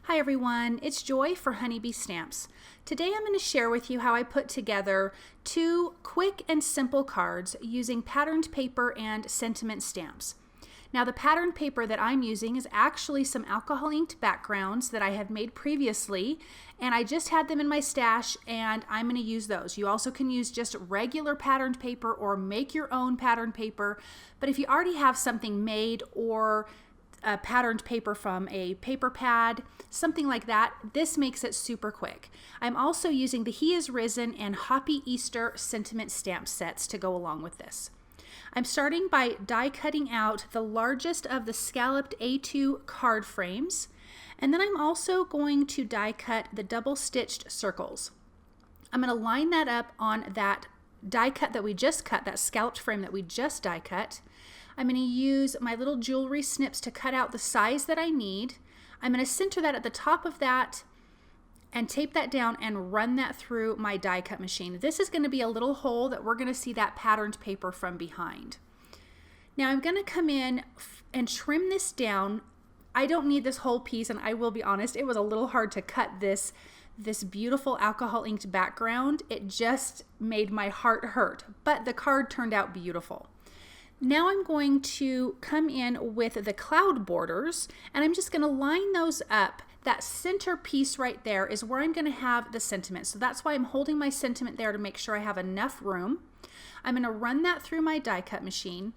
Hi everyone, it's Joy for Honeybee Stamps. Today I'm going to share with you how I put together two quick and simple cards using patterned paper and sentiment stamps. Now the patterned paper that I'm using is actually some alcohol inked backgrounds that I have made previously, and I just had them in my stash and I'm going to use those. You also can use just regular patterned paper or make your own patterned paper, but if you already have something made or a patterned paper from a paper pad, something like that, this makes it super quick. I'm also using the He Is Risen and Hoppy Easter sentiment stamp sets to go along with this. I'm starting by die cutting out the largest of the scalloped A2 card frames, and then I'm also going to die cut the double stitched circles. I'm going to line that up on that die cut that we just cut, that scalloped frame that we just die cut. I'm going to use my little jewelry snips to cut out the size that I need. I'm going to center that at the top of that and tape that down and run that through my die cut machine. This is going to be a little hole that we're going to see that patterned paper from behind. Now I'm going to come in and trim this down. I don't need this whole piece, and I will be honest, it was a little hard to cut this beautiful alcohol inked background. It just made my heart hurt, but the card turned out beautiful. Now I'm going to come in with the cloud borders, and I'm just going to line those up. That center piece right there is where I'm going to have the sentiment. So that's why I'm holding my sentiment there to make sure I have enough room. I'm going to run that through my die cut machine.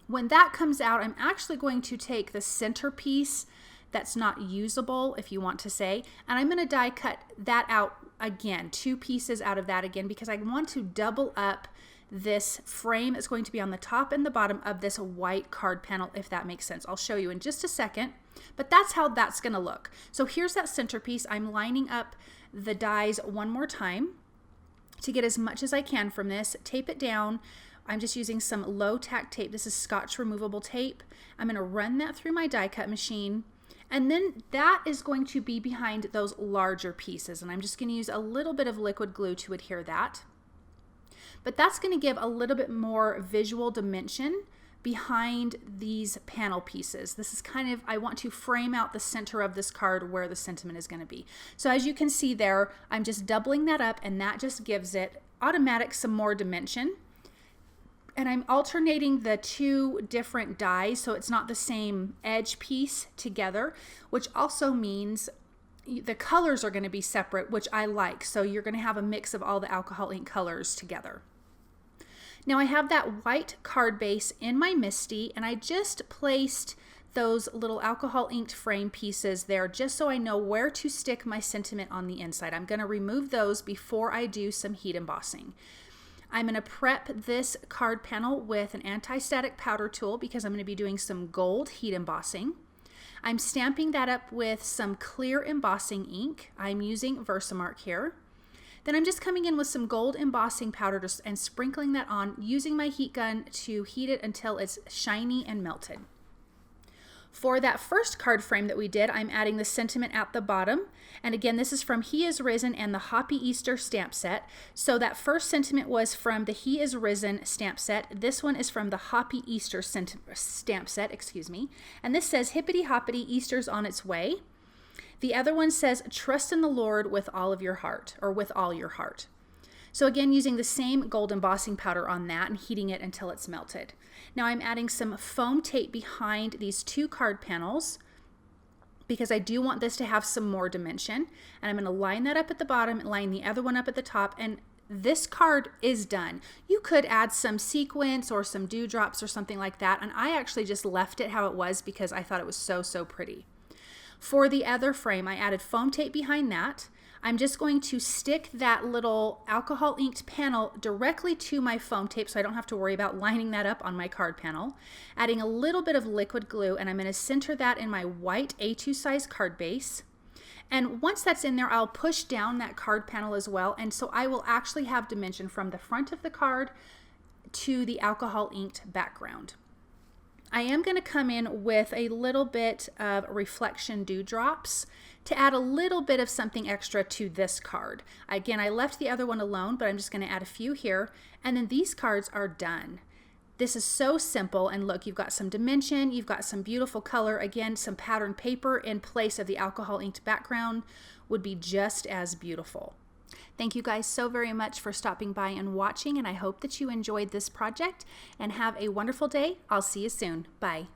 When that comes out, I'm actually going to take the center piece that's not usable, if you want to say, and I'm going to die cut that out again, two pieces out of that again, because I want to double up this frame is going to be on the top and the bottom of this white card panel, if that makes sense. I'll show you in just a second, but that's how that's going to look. So here's that centerpiece. I'm lining up the dies one more time to get as much as I can from this. Tape it down. I'm just using some low tack tape. This is Scotch removable tape. I'm going to run that through my die cut machine, and then that is going to be behind those larger pieces, and I'm just going to use a little bit of liquid glue to adhere that. But that's going to give a little bit more visual dimension behind these panel pieces. This is kind of, I want to frame out the center of this card where the sentiment is going to be. So as you can see there, I'm just doubling that up, and that just gives it automatic some more dimension. And I'm alternating the two different dies so it's not the same edge piece together, which also means the colors are going to be separate, which I like. So you're going to have a mix of all the alcohol ink colors together. Now I have that white card base in my MISTI, and I just placed those little alcohol inked frame pieces there just so I know where to stick my sentiment on the inside. I'm going to remove those before I do some heat embossing. I'm going to prep this card panel with an anti-static powder tool because I'm going to be doing some gold heat embossing. I'm stamping that up with some clear embossing ink. I'm using VersaMark here. Then I'm just coming in with some gold embossing powder and sprinkling that on, using my heat gun to heat it until it's shiny and melted. For that first card frame that we did, I'm adding the sentiment at the bottom. And again, this is from He Is Risen and the Hoppy Easter stamp set. So that first sentiment was from the He Is Risen stamp set. This one is from the Hoppy Easter stamp set, And this says, "Hippity hoppity, Easter's on its way." The other one says, "Trust in the Lord with all of your heart," or with all your heart. So again, using the same gold embossing powder on that and heating it until it's melted. Now I'm adding some foam tape behind these two card panels because I do want this to have some more dimension. And I'm going to line that up at the bottom and line the other one up at the top, and this card is done. You could add some sequins or some dewdrops or something like that, and I actually just left it how it was because I thought it was so pretty. For the other frame, I added foam tape behind that. I'm just going to stick that little alcohol inked panel directly to my foam tape so I don't have to worry about lining that up on my card panel. Adding a little bit of liquid glue, and I'm going to center that in my white A2 size card base. And once that's in there, I'll push down that card panel as well, and so I will actually have dimension from the front of the card to the alcohol inked background. I am going to come in with a little bit of reflection dewdrops to add a little bit of something extra to this card. Again, I left the other one alone, but I'm just going to add a few here, and then these cards are done. This is so simple, and look, you've got some dimension, you've got some beautiful color. Again, some patterned paper in place of the alcohol inked background would be just as beautiful. Thank you guys so very much for stopping by and watching, and I hope that you enjoyed this project and have a wonderful day. I'll see you soon. Bye.